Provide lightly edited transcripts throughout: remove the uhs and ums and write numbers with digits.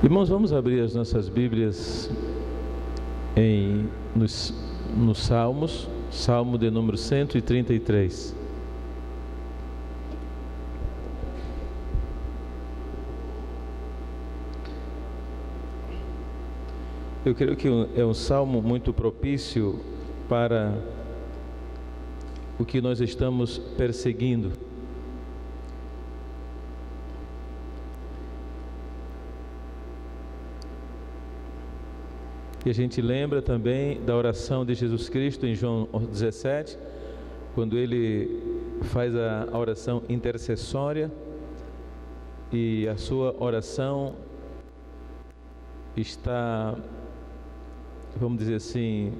Irmãos, vamos abrir as nossas Bíblias nos Salmos, Salmo de número 133. Eu creio que é um salmo muito propício para o que nós estamos perseguindo. E a gente lembra também da oração de Jesus Cristo em João 17, quando ele faz a oração intercessória, e a sua oração está, vamos dizer assim,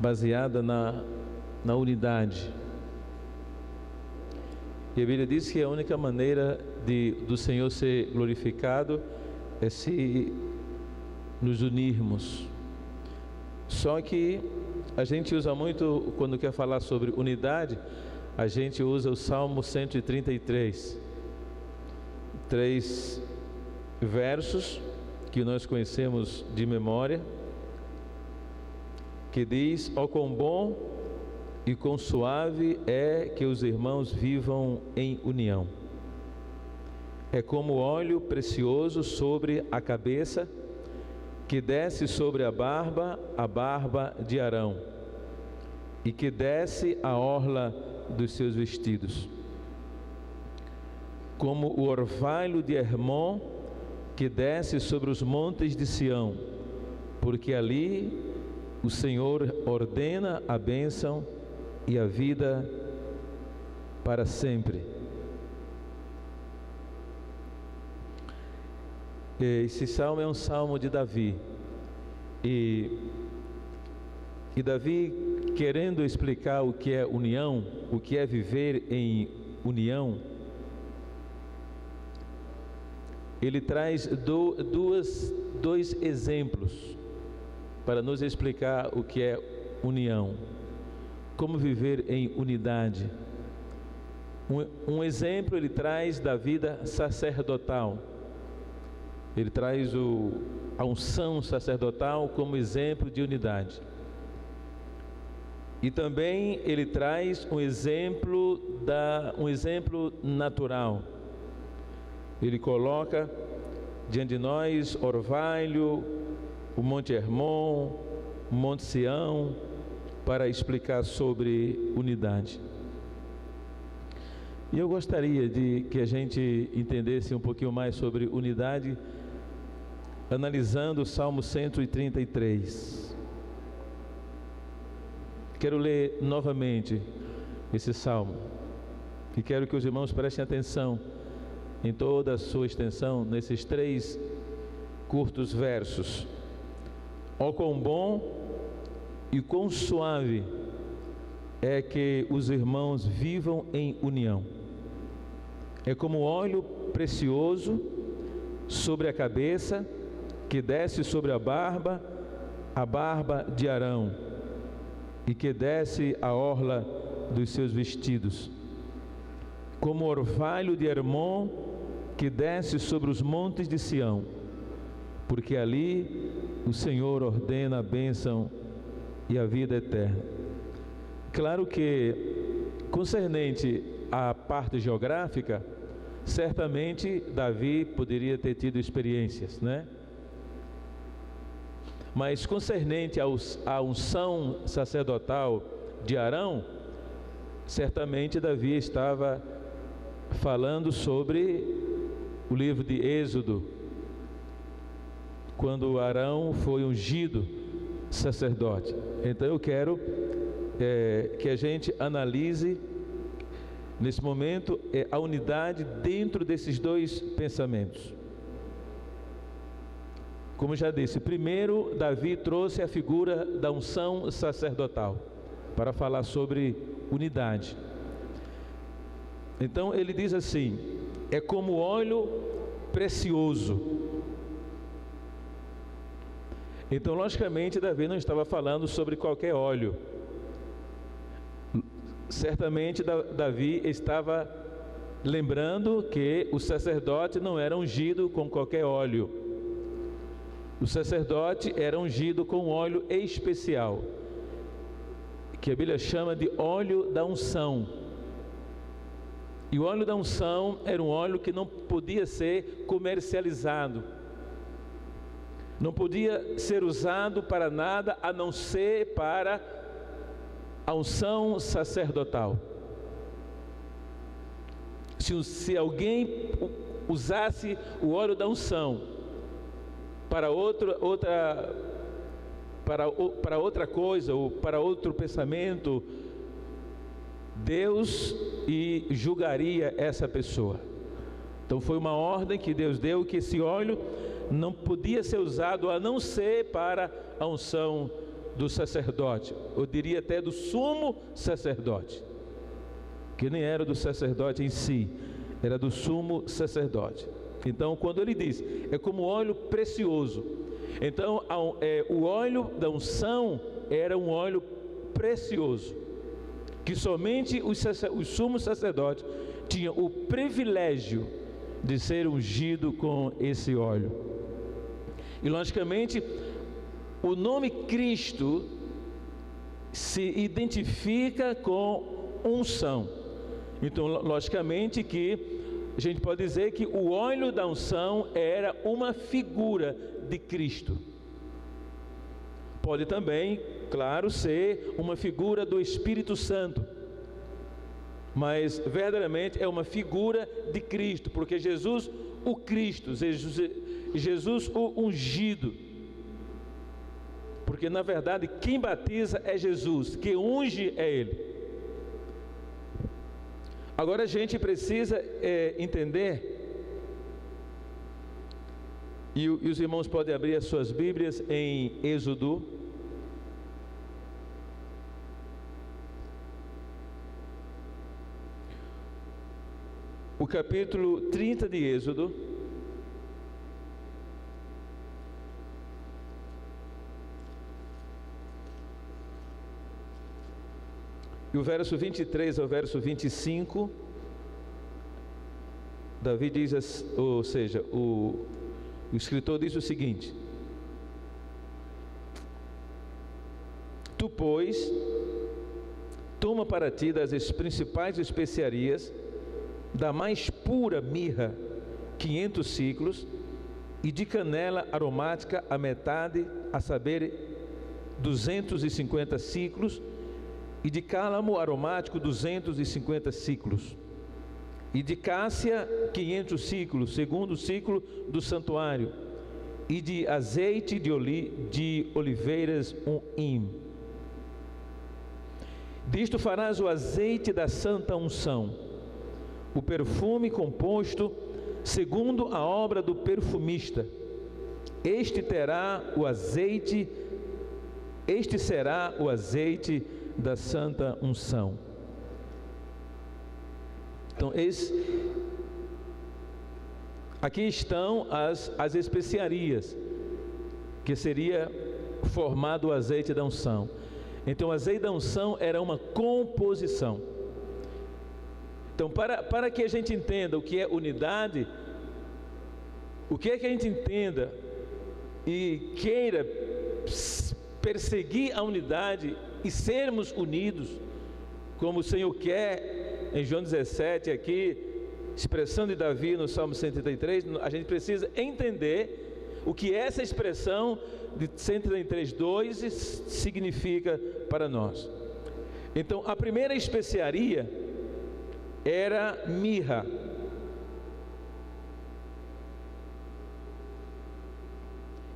baseada na unidade. E a Bíblia diz que a única maneira do Senhor ser glorificado é se nos unirmos. Só que a gente usa muito, quando quer falar sobre unidade, a gente usa o Salmo 133. 3 versos que nós conhecemos de memória, que diz: ó quão bom e quão suave é que os irmãos vivam em união. É como óleo precioso sobre a cabeça, que desce sobre a barba de Arão, e que desce a orla dos seus vestidos. Como o orvalho de Hermon, que desce sobre os montes de Sião, porque ali o Senhor ordena a bênção e a vida para sempre. Esse salmo é um salmo de Davi, e Davi, querendo explicar o que é união, o que é viver em união, ele traz dois exemplos para nos explicar o que é união, como viver em unidade. Um exemplo ele traz da vida sacerdotal. Ele traz a unção sacerdotal como exemplo de unidade. E também ele traz um exemplo natural. Ele coloca diante de nós orvalho, o Monte Hermon, o Monte Sião, para explicar sobre unidade. E eu gostaria de que a gente entendesse um pouquinho mais sobre unidade, analisando o Salmo 133. Quero ler novamente esse salmo, e quero que os irmãos prestem atenção em toda a sua extensão nesses 3 curtos versos. Ó quão bom e quão suave é que os irmãos vivam em união. É como óleo precioso sobre a cabeça, que desce sobre a barba de Arão, e que desce a orla dos seus vestidos. Como orvalho de Hermon, que desce sobre os montes de Sião, porque ali o Senhor ordena a bênção e a vida eterna. Claro que, concernente à parte geográfica, certamente Davi poderia ter tido experiências, né? Mas concernente à unção sacerdotal de Arão, certamente Davi estava falando sobre o livro de Êxodo, quando Arão foi ungido sacerdote. Então eu quero que a gente analise nesse momento a unidade dentro desses 2 pensamentos. Como já disse, primeiro Davi trouxe a figura da unção sacerdotal para falar sobre unidade. Então ele diz assim: é como óleo precioso. Então, logicamente, Davi não estava falando sobre qualquer óleo. Certamente Davi estava lembrando que o sacerdote não era ungido com qualquer óleo. O sacerdote era ungido com óleo especial, que a Bíblia chama de óleo da unção. E o óleo da unção era um óleo que não podia ser comercializado, não podia ser usado para nada a não ser para a unção sacerdotal. Se alguém usasse o óleo da unção para outra coisa ou para outro pensamento, Deus julgaria essa pessoa. Então foi uma ordem que Deus deu, que esse óleo não podia ser usado a não ser para a unção do sacerdote, eu diria até do sumo sacerdote, que nem era do sacerdote em si, era do sumo sacerdote. Então, quando ele diz, é como óleo precioso, então o óleo da unção era um óleo precioso, que somente os sumos sacerdotes tinham o privilégio de ser ungido com esse óleo. E logicamente, o nome Cristo se identifica com unção. Então, logicamente que a gente pode dizer que o óleo da unção era uma figura de Cristo. Pode também, claro, ser uma figura do Espírito Santo, mas verdadeiramente é uma figura de Cristo, porque Jesus o Cristo, Jesus o ungido, porque na verdade quem batiza é Jesus, quem unge é Ele. Agora a gente precisa entender, e os irmãos podem abrir as suas Bíblias em Êxodo, o capítulo 30 de Êxodo, e o verso 23 ao verso 25, Davi diz, ou seja, o escritor diz o seguinte: Tu, pois, toma para ti das principais especiarias, da mais pura mirra, 500 ciclos, e de canela aromática a metade, a saber, 250 ciclos, e de cálamo aromático 250 ciclos, e de cássia 500 ciclos, segundo ciclo do santuário, e de azeite de oliveiras 1 hin. Disto farás o azeite da santa unção, o perfume composto segundo a obra do perfumista. Este será o azeite da santa unção. Então aqui estão as especiarias, que seria formado o azeite da unção. Então o azeite da unção era uma composição. Então para que a gente entenda o que é unidade, o que é que a gente entenda e queira perseguir a unidade e sermos unidos, como o Senhor quer em João 17 aqui, expressão de Davi no Salmo 133, a gente precisa entender o que essa expressão de 133:2 significa para nós. Então a primeira especiaria era mirra.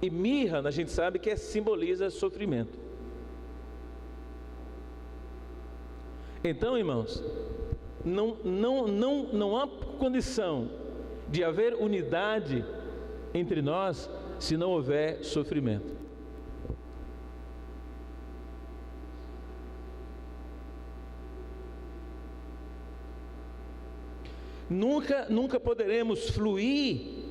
E mirra, a gente sabe que simboliza sofrimento. Então, irmãos, não há condição de haver unidade entre nós se não houver sofrimento. Nunca poderemos fluir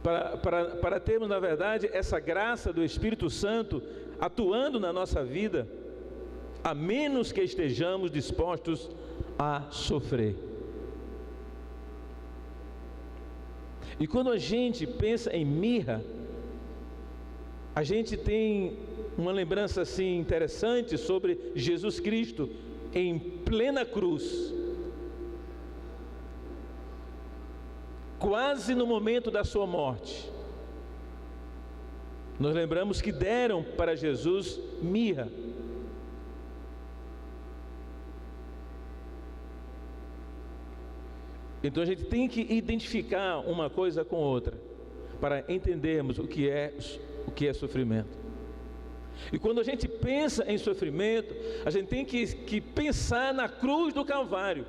para termos, na verdade, essa graça do Espírito Santo atuando na nossa vida, a menos que estejamos dispostos a sofrer. E quando a gente pensa em mirra, a gente tem uma lembrança assim interessante sobre Jesus Cristo em plena cruz, quase no momento da sua morte. Nós lembramos que deram para Jesus mirra. Então a gente tem que identificar uma coisa com outra para entendermos o que é sofrimento. E quando a gente pensa em sofrimento, a gente tem que pensar na cruz do Calvário.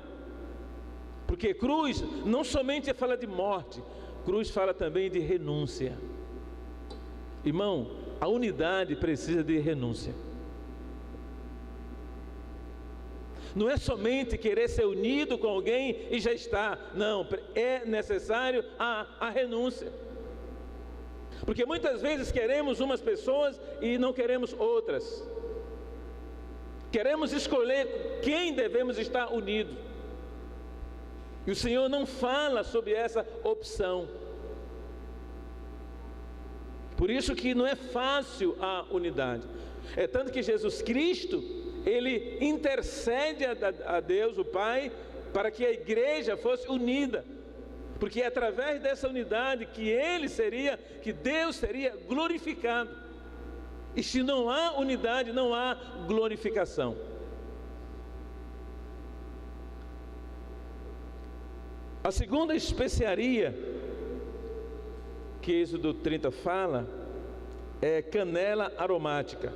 Porque cruz não somente fala de morte, cruz fala também de renúncia. Irmão, a unidade precisa de renúncia. Não é somente querer ser unido com alguém e já está. Não, é necessário a renúncia. Porque muitas vezes queremos umas pessoas e não queremos outras. Queremos escolher quem devemos estar unidos. E o Senhor não fala sobre essa opção. Por isso que não é fácil a unidade. É tanto que Jesus Cristo, Ele intercede a Deus, o Pai, para que a igreja fosse unida. Porque é através dessa unidade que Deus seria glorificado. E se não há unidade, não há glorificação. A segunda especiaria que Êxodo 30 fala é canela aromática.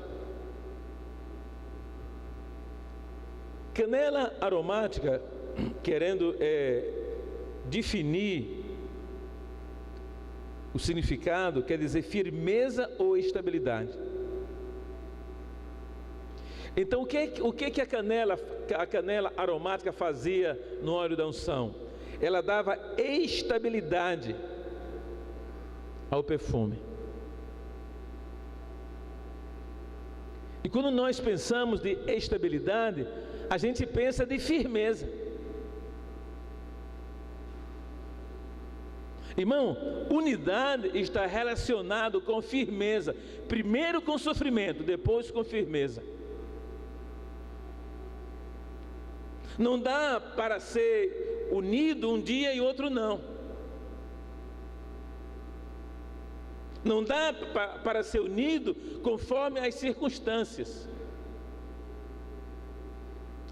Canela aromática, querendo definir o significado, quer dizer firmeza ou estabilidade. Então o que a canela aromática fazia no óleo da unção? Ela dava estabilidade ao perfume. E quando nós pensamos de estabilidade, a gente pensa de firmeza. Irmão, unidade está relacionado com firmeza. Primeiro com sofrimento, depois com firmeza. Não dá para ser unido um dia e outro não. Não dá para ser unido conforme as circunstâncias.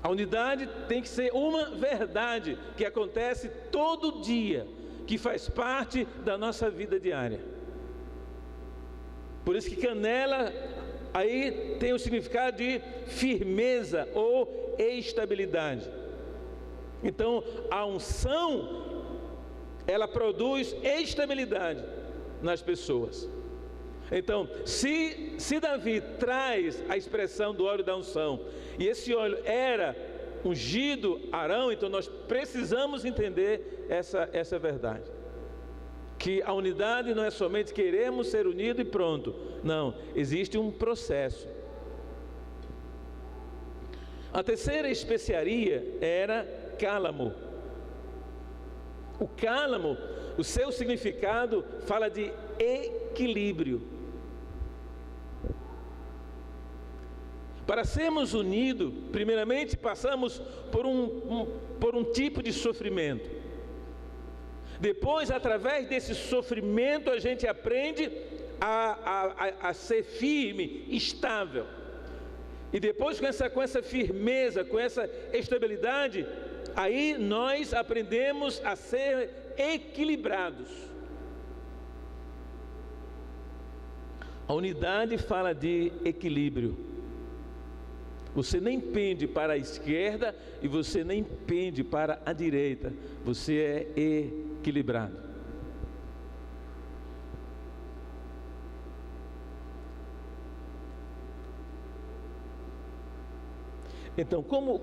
A unidade tem que ser uma verdade que acontece todo dia, que faz parte da nossa vida diária. Por isso que canela aí tem o significado de firmeza ou estabilidade. Então a unção, ela produz estabilidade nas pessoas. Então, se Davi traz a expressão do óleo da unção, e esse óleo era ungido Arão, então nós precisamos entender essa verdade. Que a unidade não é somente queremos ser unidos e pronto. Não, existe um processo. A terceira especiaria era cálamo. O cálamo, o seu significado fala de equilíbrio. Para sermos unidos, primeiramente passamos por um tipo de sofrimento. Depois, através desse sofrimento, a gente aprende a ser firme, estável. E depois, com essa firmeza, com essa estabilidade, aí nós aprendemos a ser equilibrados. A unidade fala de equilíbrio. Você nem pende para a esquerda e você nem pende para a direita. Você é equilibrado. Então, como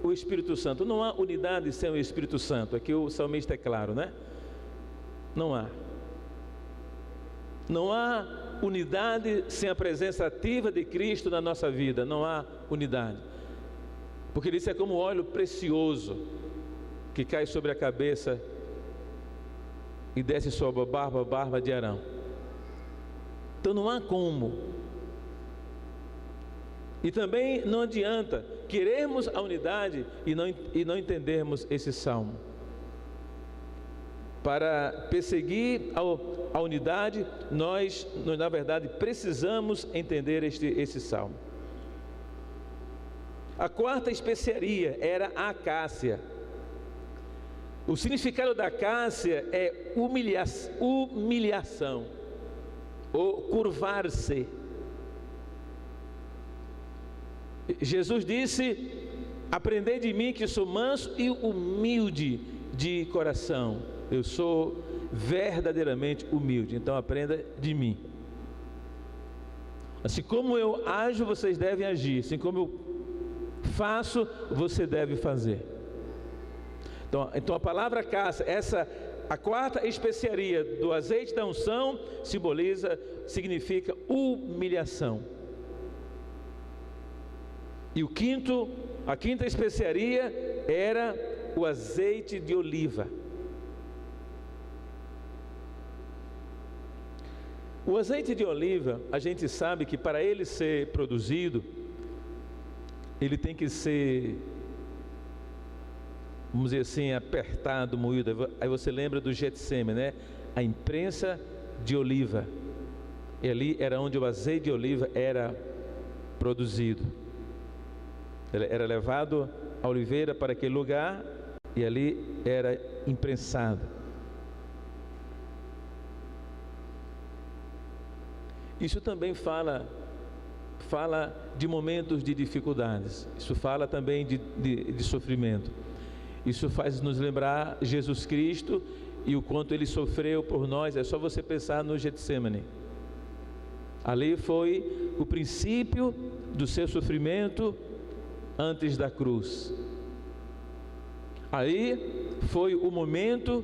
o Espírito Santo, não há unidade sem o Espírito Santo. Aqui o salmista é claro, né? Não há. Não há unidade sem a presença ativa de Cristo na nossa vida, não há unidade. Porque isso é como óleo precioso que cai sobre a cabeça e desce sobre a barba de Arão. Então não há como. E também não adianta querermos a unidade e não entendermos esse salmo. Para perseguir a unidade, nós na verdade precisamos entender esse salmo. A quarta especiaria era a acácia. O significado da acácia é humilhação, ou curvar-se. Jesus disse: aprendei de mim que sou manso e humilde de coração. Eu sou verdadeiramente humilde, então aprenda de mim. Assim como eu ajo, vocês devem agir. Assim como eu faço, você deve fazer. Então a palavra caça, a quarta especiaria do azeite da unção, significa humilhação. E a quinta especiaria era o azeite de oliva. O azeite de oliva, a gente sabe que para ele ser produzido, ele tem que ser, vamos dizer assim, apertado, moído. Aí você lembra do Getsemane, né? A imprensa de oliva. E ali era onde o azeite de oliva era produzido. Ele era levado à oliveira para aquele lugar e ali era imprensado. Isso também fala de momentos de dificuldades. Isso fala também de sofrimento. Isso faz nos lembrar Jesus Cristo e o quanto Ele sofreu por nós. É só você pensar no Getsemane. Ali foi o princípio do seu sofrimento antes da cruz. Aí foi o momento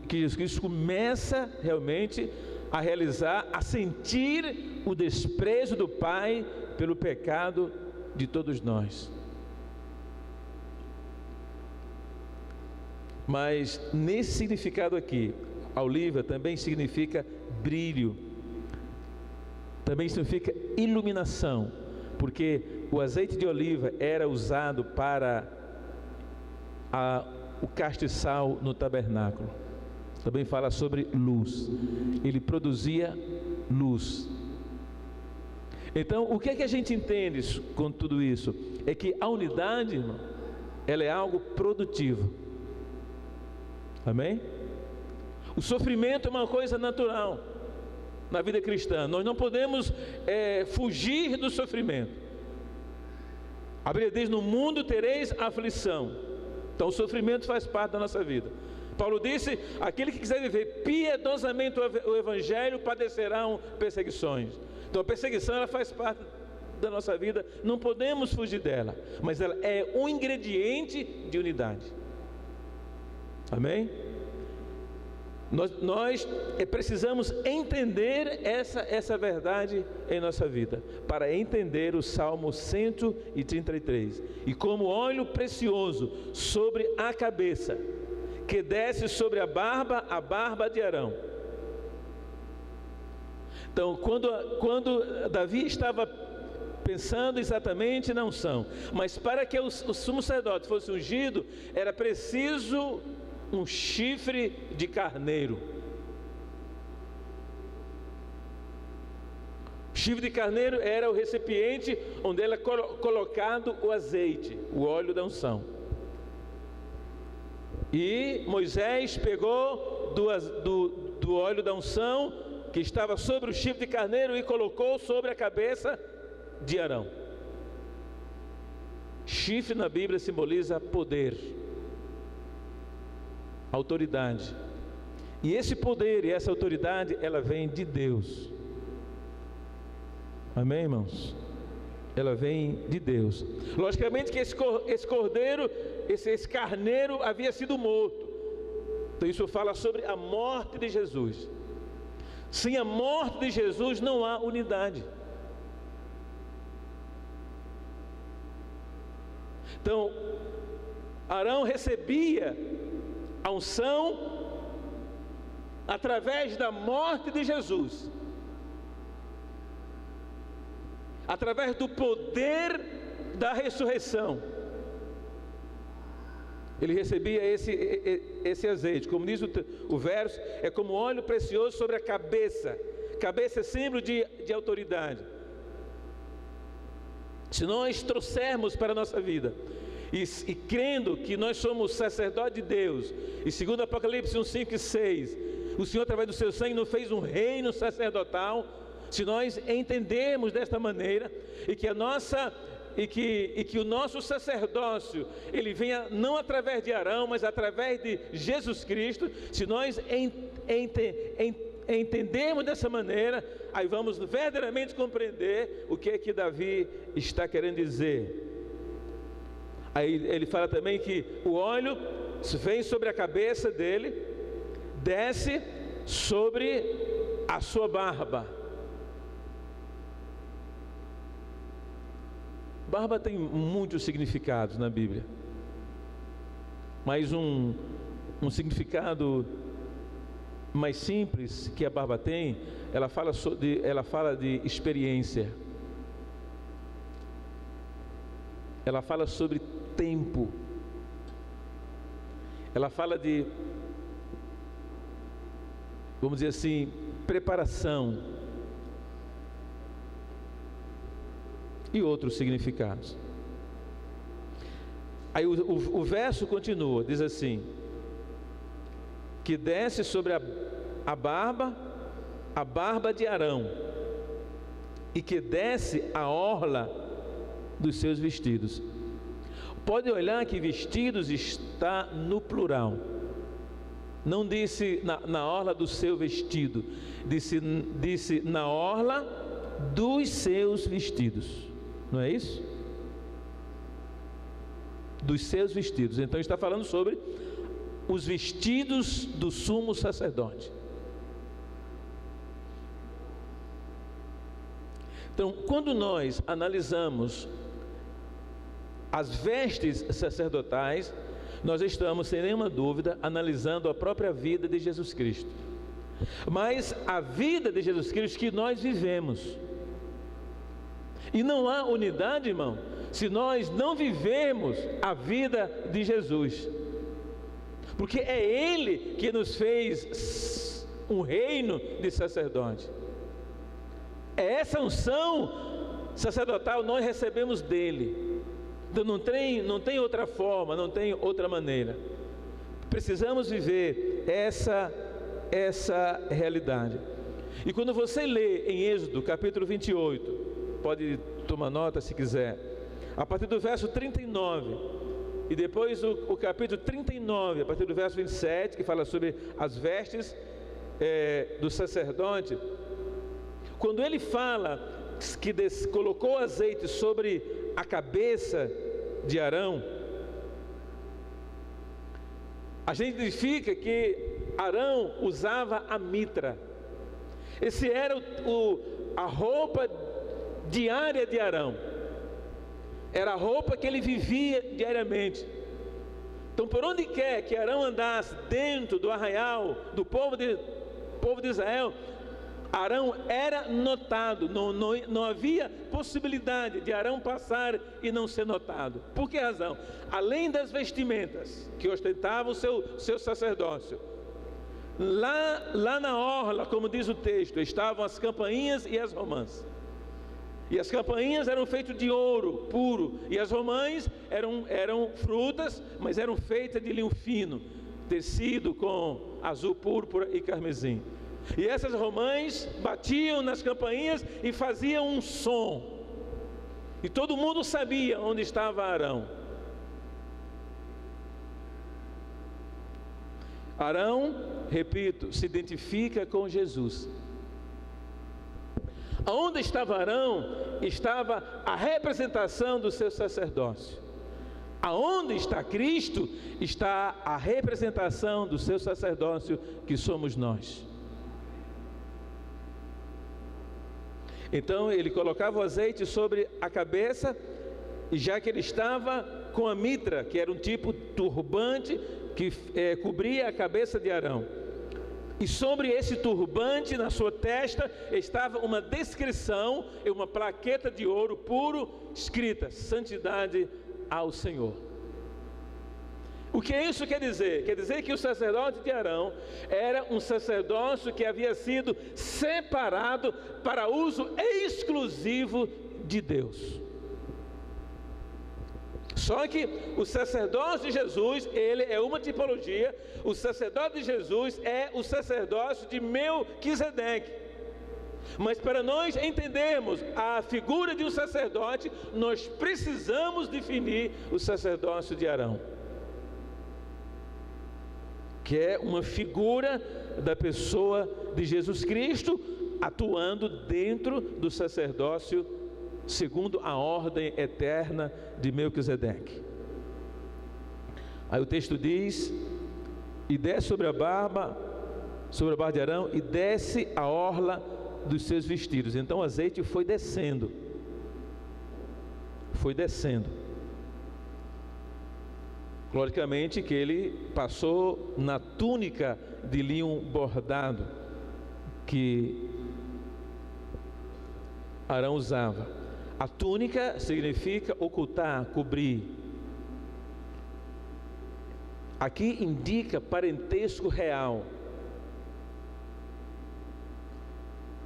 que Jesus Cristo começa realmente a realizar, a sentir o desprezo do Pai pelo pecado de todos nós. Mas nesse significado aqui, a oliva também significa brilho, também significa iluminação, porque o azeite de oliva era usado para o castiçal no tabernáculo. Também fala sobre luz. Ele produzia luz. Então, o que é que a gente entende com tudo isso? É que a unidade, irmão, ela é algo produtivo. Amém? O sofrimento é uma coisa natural na vida cristã. Nós não podemos fugir do sofrimento. A Bíblia diz: no mundo tereis aflição. Então o sofrimento faz parte da nossa vida. Paulo disse: aquele que quiser viver piedosamente o Evangelho padecerão perseguições. Então a perseguição, ela faz parte da nossa vida, não podemos fugir dela, mas ela é um ingrediente de unidade. Amém? Nós precisamos entender essa verdade em nossa vida, para entender o Salmo 133. E como óleo precioso sobre a cabeça, que desce sobre a barba de Arão. Então, quando Davi estava pensando exatamente na unção, mas para que o sumo sacerdote fosse ungido, era preciso um chifre de carneiro. O chifre de carneiro era o recipiente onde era colocado o azeite, o óleo da unção. E Moisés pegou do óleo da unção que estava sobre o chifre de carneiro e colocou sobre a cabeça de Arão. Chifre na Bíblia simboliza poder, autoridade. E esse poder e essa autoridade, ela vem de Deus. Amém, irmãos? Ela vem de Deus. Logicamente que esse cordeiro, esse carneiro havia sido morto. Então isso fala sobre a morte de Jesus. Sem a morte de Jesus não há unidade. Então, Arão recebia a unção através da morte de Jesus, através do poder da ressurreição. Ele recebia esse azeite, como diz o verso, é como óleo precioso sobre a cabeça. Cabeça é símbolo de autoridade. Se nós trouxermos para a nossa vida, e crendo que nós somos sacerdote de Deus, e segundo Apocalipse 1, 5 e 6, o Senhor através do seu sangue nos fez um reino sacerdotal. Se nós entendermos desta maneira, e que o nosso sacerdócio, ele venha não através de Arão, mas através de Jesus Cristo, se nós entendermos dessa maneira, aí vamos verdadeiramente compreender o que é que Davi está querendo dizer. Aí ele fala também que o óleo vem sobre a cabeça dele, desce sobre a sua barba. Barba tem muitos significados na Bíblia, mas um significado mais simples que a barba tem, ela fala de experiência, ela fala sobre tempo, ela fala de, vamos dizer assim, preparação e outros significados. Aí o verso continua, diz assim: que desce sobre a barba de Arão, e que desce a orla dos seus vestidos. Pode olhar que vestidos está no plural. Não disse na orla do seu vestido, disse na orla dos seus vestidos. Não é isso? Dos seus vestidos. Então está falando sobre os vestidos do sumo sacerdote. Então, quando nós analisamos as vestes sacerdotais, nós estamos, sem nenhuma dúvida, analisando a própria vida de Jesus Cristo. Mas a vida de Jesus Cristo que nós vivemos. E não há unidade, irmão, se nós não vivemos a vida de Jesus. Porque é Ele que nos fez um reino de sacerdote. É essa unção sacerdotal nós recebemos dele. Então não tem outra forma, não tem outra maneira. Precisamos viver essa realidade. E quando você lê em Êxodo capítulo 28, pode tomar nota se quiser, a partir do verso 39, e depois o capítulo 39, a partir do verso 27, que fala sobre as vestes do sacerdote, quando ele fala que colocou azeite sobre a cabeça de Arão, a gente identifica que Arão usava a mitra. Esse era a roupa diária de Arão, era a roupa que ele vivia diariamente. Então, por onde quer que Arão andasse dentro do arraial do povo de Israel, Arão era notado. Não havia possibilidade de Arão passar e não ser notado. Por que razão? Além das vestimentas que ostentavam o seu sacerdócio, lá na orla, como diz o texto, estavam as campainhas e as romãs. E as campainhas eram feitas de ouro puro, e as romãs eram frutas, mas eram feitas de linho fino, tecido com azul púrpura e carmesim. E essas romãs batiam nas campainhas e faziam um som, e todo mundo sabia onde estava Arão. Arão, repito, se identifica com Jesus. Aonde estava Arão, estava a representação do seu sacerdócio. Aonde está Cristo, está a representação do seu sacerdócio, que somos nós. Então ele colocava o azeite sobre a cabeça, e já que ele estava com a mitra, que era um tipo turbante que cobria a cabeça de Arão, e sobre esse turbante, na sua testa, estava uma descrição e uma plaqueta de ouro puro, escrita: santidade ao Senhor. O que isso quer dizer? Quer dizer que o sacerdote de Arão era um sacerdócio que havia sido separado para uso exclusivo de Deus. Só que o sacerdócio de Jesus, ele é uma tipologia. O sacerdote de Jesus é o sacerdócio de Melquisedeque. Mas para nós entendermos a figura de um sacerdote, nós precisamos definir o sacerdócio de Arão, que é uma figura da pessoa de Jesus Cristo, atuando dentro do sacerdócio segundo a ordem eterna de Melquisedeque. Aí o texto diz: e desce sobre a barba de Arão, e desce a orla dos seus vestidos. Então o azeite foi descendo. Logicamente que ele passou na túnica de linho bordado que Arão usava. A túnica significa ocultar, cobrir. Aqui indica parentesco real.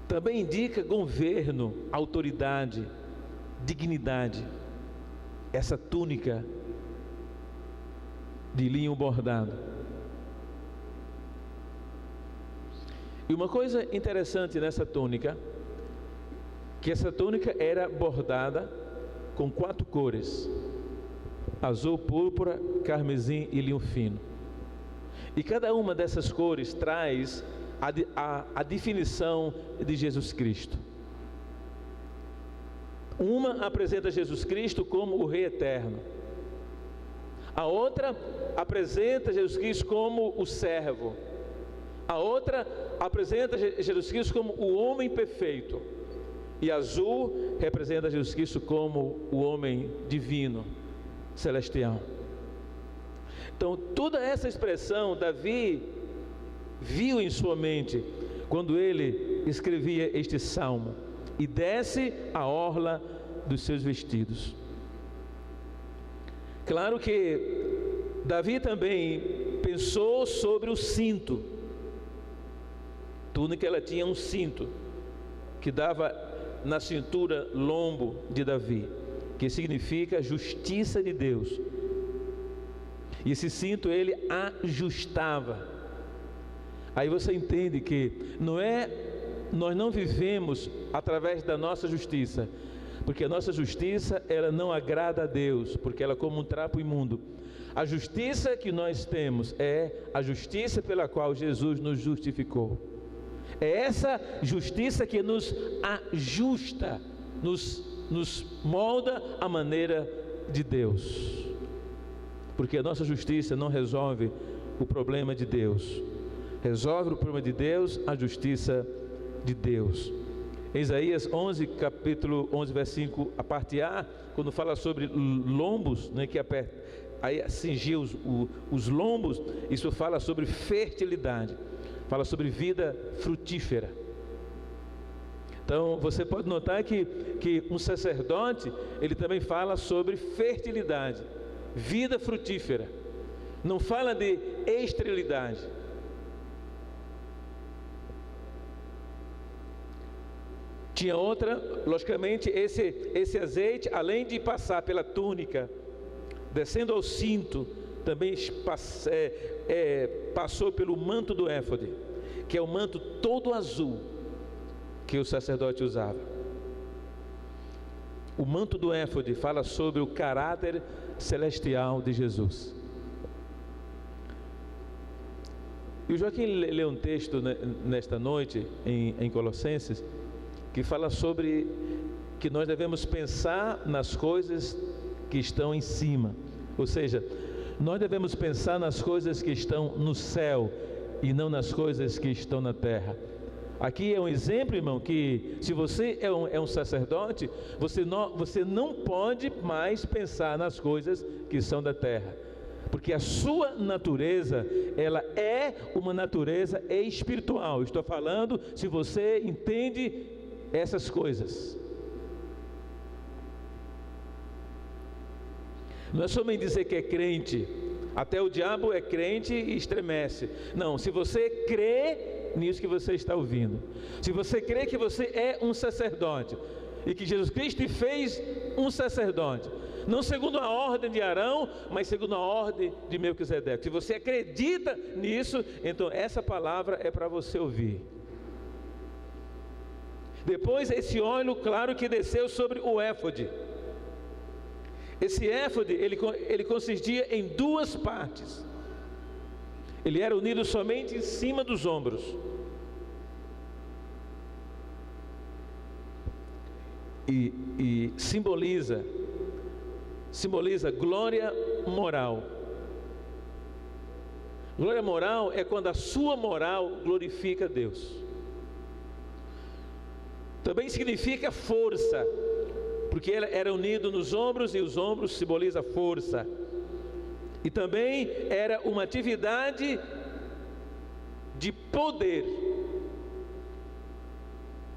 Também indica governo, autoridade, dignidade. Essa túnica de linho bordado. E uma coisa interessante nessa túnica, que essa túnica era bordada com 4 cores: azul, púrpura, carmesim e linho fino. E cada uma dessas cores traz a definição de Jesus Cristo. Uma apresenta Jesus Cristo como o Rei Eterno. A outra apresenta Jesus Cristo como o servo. A outra apresenta Jesus Cristo como o homem perfeito. E azul representa Jesus Cristo como o homem divino, celestial. Então, toda essa expressão, Davi viu em sua mente quando ele escrevia este salmo: e desce a orla dos seus vestidos. Claro que Davi também pensou sobre o cinto. Túnica, ela tinha um cinto que dava na cintura lombo de Davi, que significa justiça de Deus. E esse cinto ele ajustava. Aí você entende que nós não vivemos através da nossa justiça, porque a nossa justiça ela não agrada a Deus, porque ela é como um trapo imundo. A justiça que nós temos é a justiça pela qual Jesus nos justificou. É essa justiça que nos ajusta, nos molda à maneira de Deus. Porque a nossa justiça não resolve o problema de Deus. Resolve o problema de Deus a justiça de Deus. Em Isaías 11, capítulo 11, versículo, a parte A, quando fala sobre lombos, né, que aí cingir os lombos, isso fala sobre fertilidade. Fala sobre vida frutífera. Então você pode notar que um sacerdote, ele também fala sobre fertilidade, vida frutífera. Não fala de esterilidade. Tinha outra, logicamente, esse azeite, além de passar pela túnica, descendo ao cinto, também passou pelo manto do éfode, que é o manto todo azul que o sacerdote usava. O manto do éfode fala sobre o caráter celestial de Jesus. E o Joaquim leu um texto nesta noite em Colossenses, que fala sobre que nós devemos pensar nas coisas que estão em cima, ou seja, nós devemos pensar nas coisas que estão no céu e não nas coisas que estão na terra. aqui é um exemplo, irmão, que se você é um sacerdote, você não pode mais pensar nas coisas que são da terra, porque a sua natureza, ela é uma natureza espiritual. Estou falando se você entende essas coisas. Não é somente dizer que é crente, até o diabo é crente e estremece. Não, se você crê nisso que você está ouvindo, se você crê que você é um sacerdote, e que Jesus Cristo te fez um sacerdote, não segundo a ordem de Arão, mas segundo a ordem de Melquisedeque, se você acredita nisso, então essa palavra é para você ouvir. Depois esse óleo claro que desceu sobre o éfode. Esse éfode, ele consistia em duas partes. Ele era unido somente em cima dos ombros. E simboliza glória moral. Glória moral é quando a sua moral glorifica a Deus. Também significa força, porque ele era unido nos ombros, e os ombros simboliza força. E também era uma atividade de poder,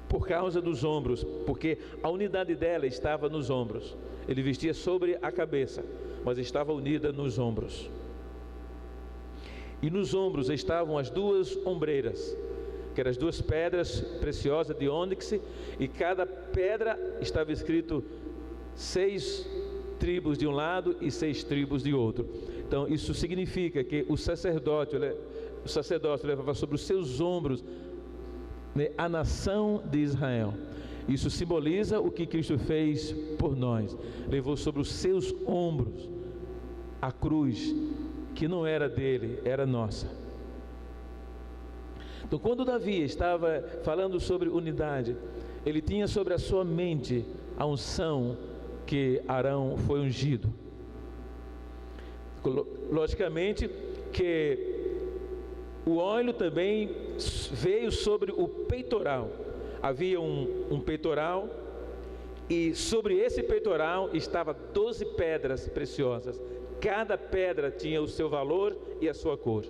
por causa dos ombros, porque a unidade dela estava nos ombros. Ele vestia sobre a cabeça, mas estava unida nos ombros. E nos ombros estavam as duas ombreiras, que eram as duas pedras preciosas de ônix, e cada pedra estava escrito 6 tribos de um lado e 6 tribos de outro. Então isso significa que o sacerdote levava sobre os seus ombros, né, a nação de Israel. Isso simboliza o que Cristo fez por nós. Levou sobre os seus ombros a cruz, que não era dele, era nossa. Então, quando Davi estava falando sobre unidade, ele tinha sobre a sua mente a unção que Arão foi ungido. Logicamente que o óleo também veio sobre o peitoral. Havia um peitoral, e sobre esse peitoral estava 12 pedras preciosas. Cada pedra tinha o seu valor e a sua cor.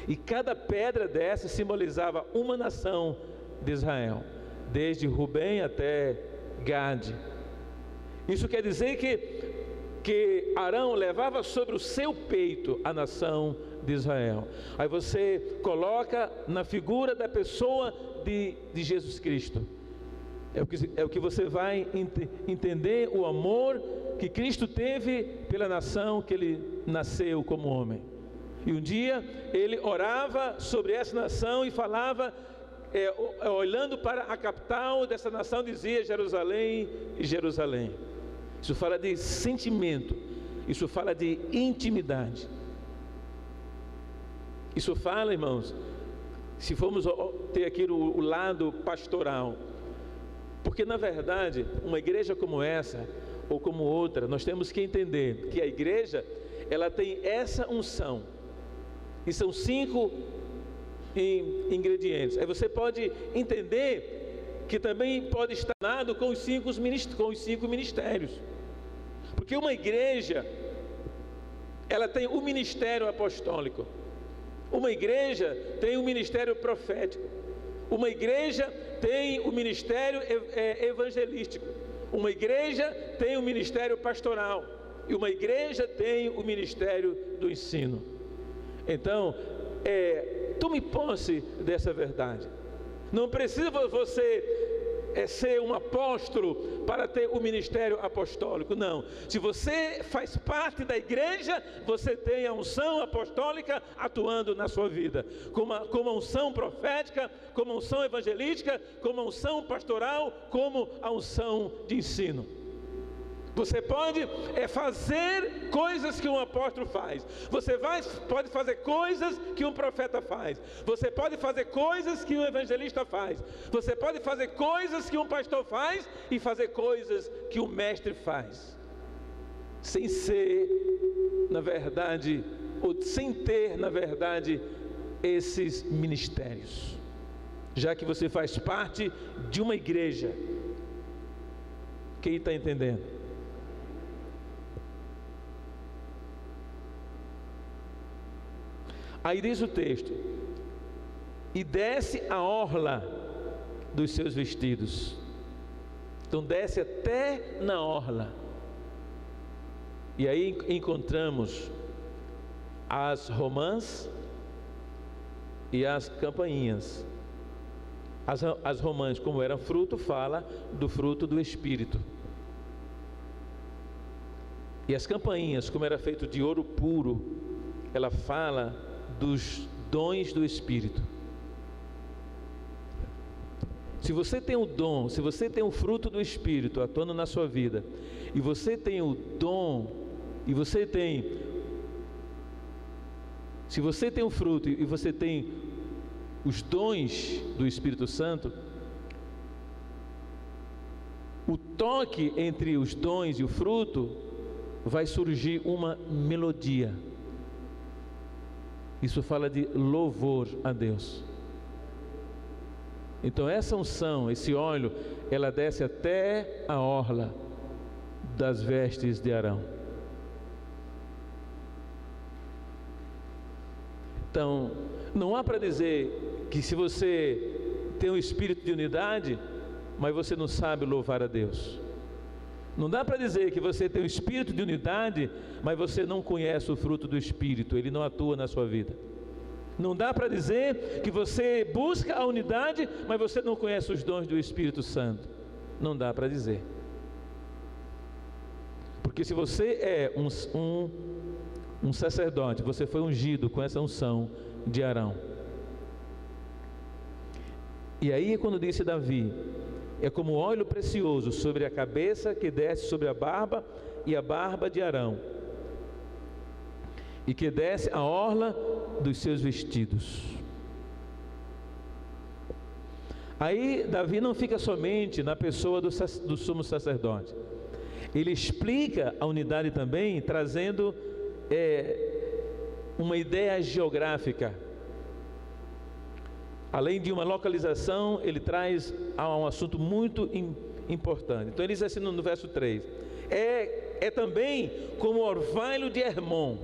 E cada pedra dessa simbolizava uma nação de Israel, desde Rubem até Gade. Isso quer dizer que Arão levava sobre o seu peito a nação de Israel. Aí você coloca na figura da pessoa de Jesus Cristo. É o que você vai entender, o amor que Cristo teve pela nação que ele nasceu como homem. E um dia ele orava sobre essa nação e falava, olhando para a capital dessa nação, dizia: Jerusalém, Jerusalém. Isso fala de sentimento, isso fala de intimidade. Isso fala, irmãos, se formos ter aqui o lado pastoral, porque na verdade uma igreja como essa ou como outra, nós temos que entender que a igreja, ela tem essa unção, e são 5 ingredientes. Aí você pode entender que também pode estar dado com os 5 ministérios, porque uma igreja, ela tem o ministério apostólico, uma igreja tem o ministério profético, uma igreja tem o ministério evangelístico, uma igreja tem o ministério pastoral, e uma igreja tem o ministério do ensino. Então, tome posse dessa verdade. Não precisa você ser um apóstolo para ter o ministério apostólico, não. Se você faz parte da igreja, você tem a unção apostólica atuando na sua vida, como a unção profética, como a unção evangelística, como a unção pastoral, como a unção de ensino. Você pode fazer coisas que um apóstolo faz. Você pode fazer coisas que um profeta faz. Você pode fazer coisas que um evangelista faz. Você pode fazer coisas que um pastor faz e fazer coisas que um mestre faz, sem ser, na verdade, ou sem ter, na verdade, esses ministérios. já que você faz parte de uma igreja. Quem está entendendo? Aí diz o texto: e desce a orla dos seus vestidos. Então desce até na orla. E aí encontramos as romãs e as campainhas. As romãs, como eram fruto, fala do fruto do Espírito. E as campainhas, como era feito de ouro puro, ela fala dos dons do Espírito. Se você tem o dom, se você tem o fruto do Espírito atuando na sua vida, e você tem o dom, e você tem, se você tem o fruto e você tem os dons do Espírito Santo, o toque entre os dons e o fruto vai surgir uma melodia. Isso fala de louvor a Deus. Então essa unção, esse óleo, ela desce até a orla das vestes de Arão. Então, não há para dizer que se você tem um espírito de unidade, mas você não sabe louvar a Deus. Não dá para dizer que você tem um espírito de unidade, mas você não conhece o fruto do Espírito, ele não atua na sua vida. Não dá para dizer que você busca a unidade, mas você não conhece os dons do Espírito Santo. Não dá para dizer. Porque se você é um sacerdote, você foi ungido com essa unção de Arão. E aí quando disse Davi, é como óleo precioso sobre a cabeça que desce sobre a barba e a barba de Arão, e que desce a orla dos seus vestidos. Aí Davi não fica somente na pessoa do sumo sacerdote. Ele explica a unidade também, trazendo uma ideia geográfica. Além de uma localização, ele traz um assunto muito importante. Então ele diz assim no verso 3: é também como o orvalho de Hermon,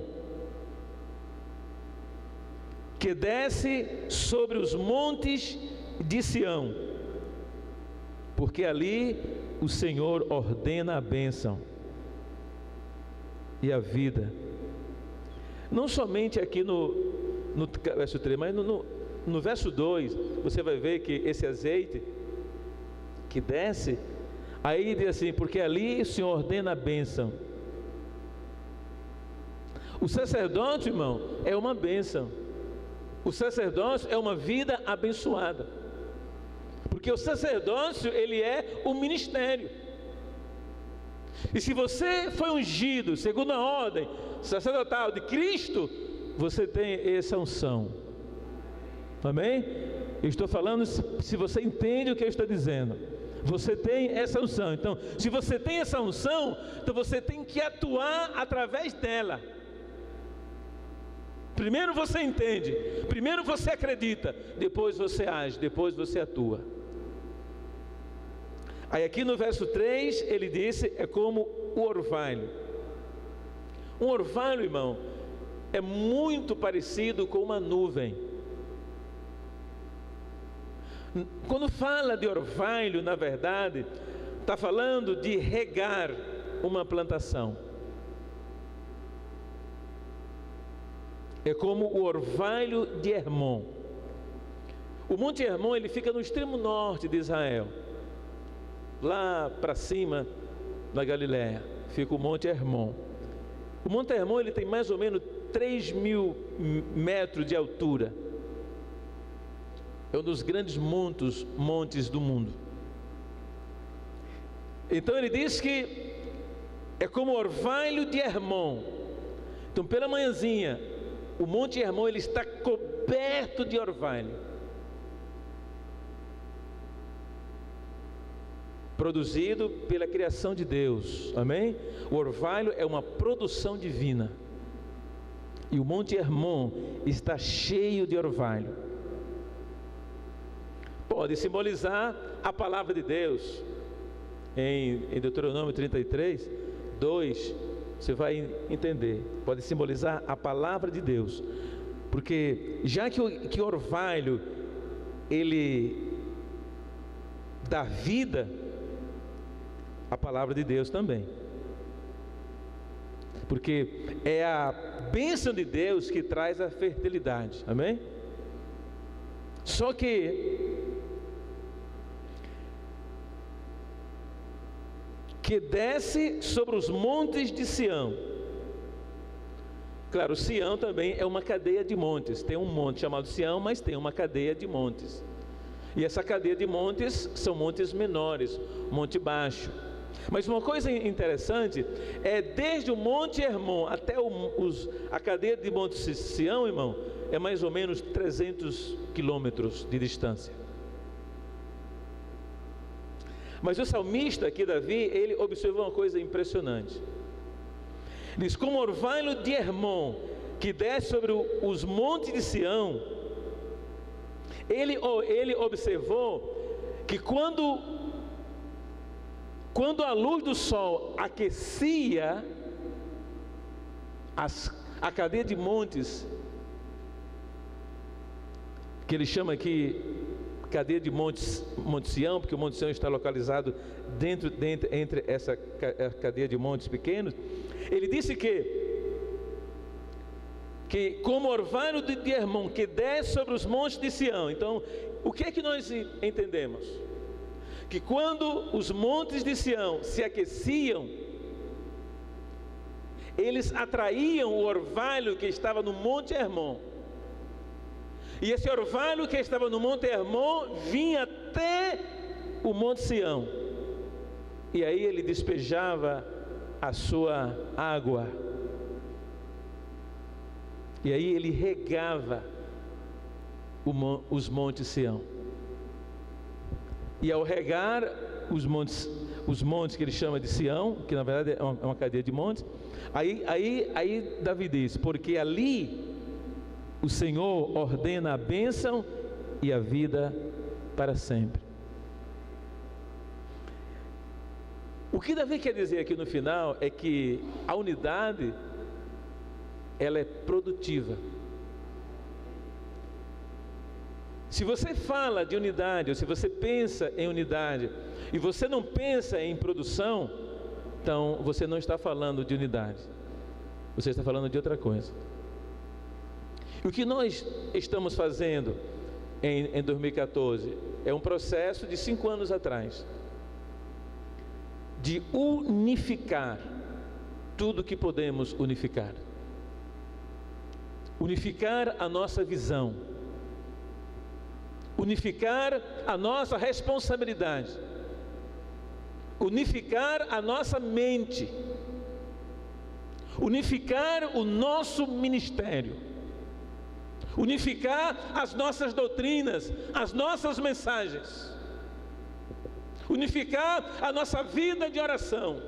que desce sobre os montes de Sião, porque ali o Senhor ordena a bênção e a vida. Não somente aqui no verso 3, mas no verso 2, você vai ver que esse azeite que desce, aí diz assim, porque ali o Senhor ordena a bênção. O sacerdócio, irmão, é uma bênção. O sacerdócio é uma vida abençoada. Porque o sacerdócio, ele é o ministério. E se você foi ungido segundo a ordem sacerdotal de Cristo, você tem essa unção. Amém? Eu estou falando, se você entende o que eu estou dizendo, você tem essa unção. Então, se você tem essa unção, então você tem que atuar através dela. Primeiro você entende, primeiro você acredita, depois você age, depois você atua. Aí aqui no verso 3 ele disse, é como o orvalho. Um orvalho, irmão, é muito parecido com uma nuvem. Quando fala de orvalho, na verdade, está falando de regar uma plantação. É como o orvalho de Hermon. O Monte Hermon, ele fica no extremo norte de Israel. Lá para cima, na Galileia, fica o Monte Hermon. O Monte Hermon, ele tem mais ou menos 3.000 metros de altura. É um dos grandes montes do mundo. Então ele diz que é como o orvalho de Hermon. Então pela manhãzinha, o Monte Hermon, ele está coberto de orvalho, produzido pela criação de Deus. Amém? O orvalho é uma produção divina. E o Monte Hermon está cheio de orvalho. pode simbolizar a palavra de Deus. Em Deuteronômio 33, 2, você vai entender. Pode simbolizar a palavra de Deus. Porque já que o orvalho, ele dá vida, a palavra de Deus também. Porque é a bênção de Deus que traz a fertilidade. Amém? Só que desce sobre os montes de Sião. Claro, Sião também é uma cadeia de montes. Tem um monte chamado Sião, mas tem uma cadeia de montes. E essa cadeia de montes são montes menores, Monte Baixo. Mas uma coisa interessante é desde o Monte Hermon até a cadeia de Monte Sião, irmão, é mais ou menos 300 quilômetros de distância. Mas o salmista aqui, Davi, ele observou uma coisa impressionante. Diz: como orvalho de Hermon, que desce sobre os montes de Sião, ele observou que quando a luz do sol aquecia a cadeia de montes, que ele chama aqui cadeia de montes, Monte Sião, porque o Monte Sião está localizado entre essa cadeia de montes pequenos. Ele disse que como orvalho de Hermon, que desce sobre os montes de Sião. Então, o que é que nós entendemos? Que quando os montes de Sião se aqueciam, eles atraíam o orvalho que estava no Monte Hermon. E esse orvalho que estava no Monte Hermon vinha até o Monte Sião. E aí ele despejava a sua água. E aí ele regava os montes Sião. E ao regar os montes que ele chama de Sião, que na verdade é uma cadeia de montes, aí Davi diz: porque ali o Senhor ordena a bênção e a vida para sempre. O que Davi quer dizer aqui no final é que a unidade, ela é produtiva. Se você fala de unidade, ou se você pensa em unidade, e você não pensa em produção, então você não está falando de unidade, você está falando de outra coisa. E o que nós estamos fazendo em 2014 é um processo de 5 anos atrás, de unificar tudo que podemos unificar. Unificar a nossa visão, unificar a nossa responsabilidade, unificar a nossa mente, unificar o nosso ministério, unificar as nossas doutrinas, as nossas mensagens, unificar a nossa vida de oração,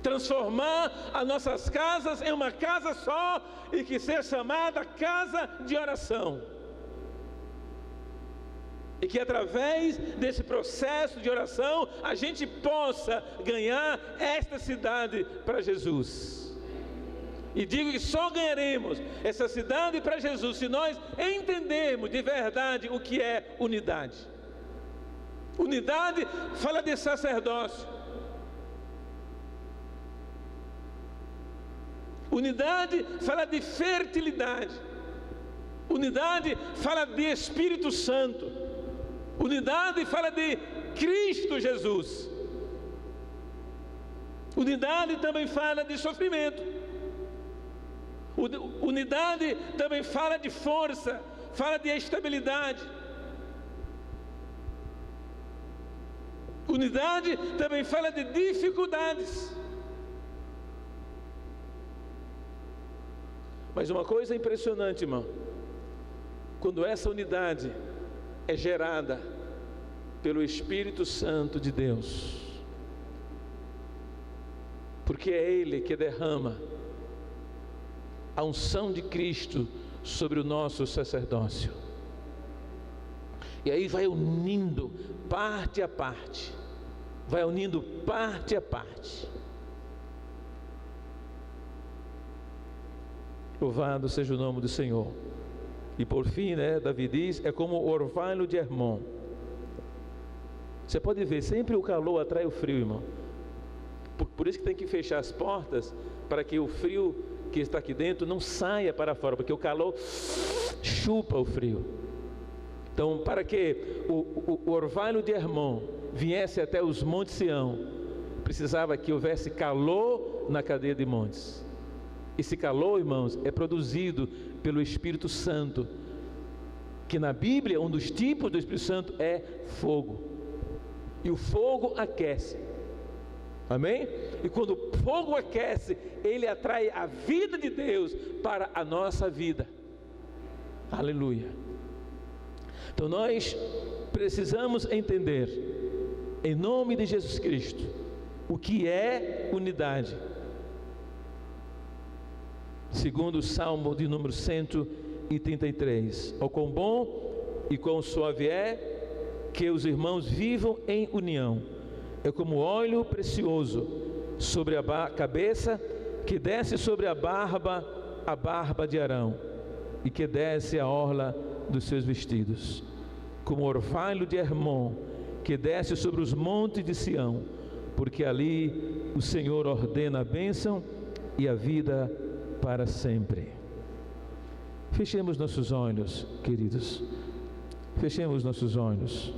transformar as nossas casas em uma casa só e que seja chamada casa de oração. E que através desse processo de oração a gente possa ganhar esta cidade para Jesus. E digo que só ganharemos essa cidade para Jesus se nós entendermos de verdade o que é unidade. Unidade fala de sacerdócio. Unidade fala de fertilidade. Unidade fala de Espírito Santo. Unidade fala de Cristo Jesus. Unidade também fala de sofrimento. Unidade também fala de força, fala de estabilidade. Unidade também fala de dificuldades. Mas uma coisa impressionante, irmão, quando essa unidade é gerada pelo Espírito Santo de Deus, porque é Ele que derrama a unção de Cristo sobre o nosso sacerdócio. E aí vai unindo parte a parte. Vai unindo parte a parte. Louvado seja o nome do Senhor. E por fim, Davi diz, é como o orvalho de Hermon. Você pode ver, sempre o calor atrai o frio, irmão. Por isso que tem que fechar as portas, para que o frio que está aqui dentro não saia para fora, porque o calor chupa o frio. Então, para que o orvalho de Hermon viesse até os montes Sião, precisava que houvesse calor na cadeia de montes. Esse calor, irmãos, é produzido pelo Espírito Santo, que na Bíblia, um dos tipos do Espírito Santo é fogo. E o fogo aquece. Amém? E quando o fogo aquece, ele atrai a vida de Deus para a nossa vida. Aleluia. Então nós precisamos entender, em nome de Jesus Cristo, o que é unidade. Segundo o Salmo de número 133, ó quão bom e quão suave é que os irmãos vivam em união. É como óleo precioso sobre a cabeça, que desce sobre a barba de Arão, e que desce a orla dos seus vestidos. Como orvalho de Hermon, que desce sobre os montes de Sião, porque ali o Senhor ordena a bênção e a vida para sempre. Fechemos nossos olhos, queridos. Fechemos nossos olhos.